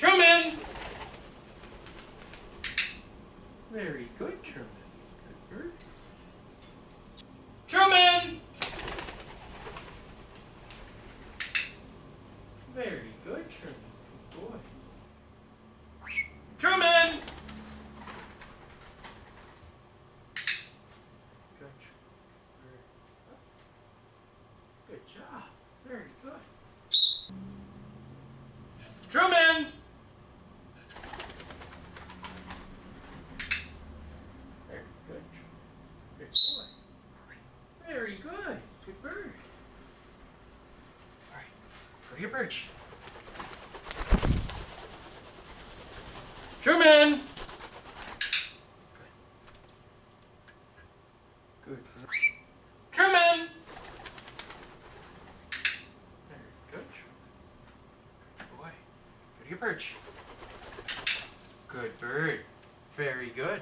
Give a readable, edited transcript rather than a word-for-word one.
Truman! Very good, Truman. Good bird. Truman! Very good, Truman. Good boy. Truman! Good. Good job. Very good. Truman! Very good. Good boy. Very good. Good bird. All right. Go to your perch. Truman! Good. Good. Truman! Very good, Truman. Good boy. Go to your perch. Good bird. Very good.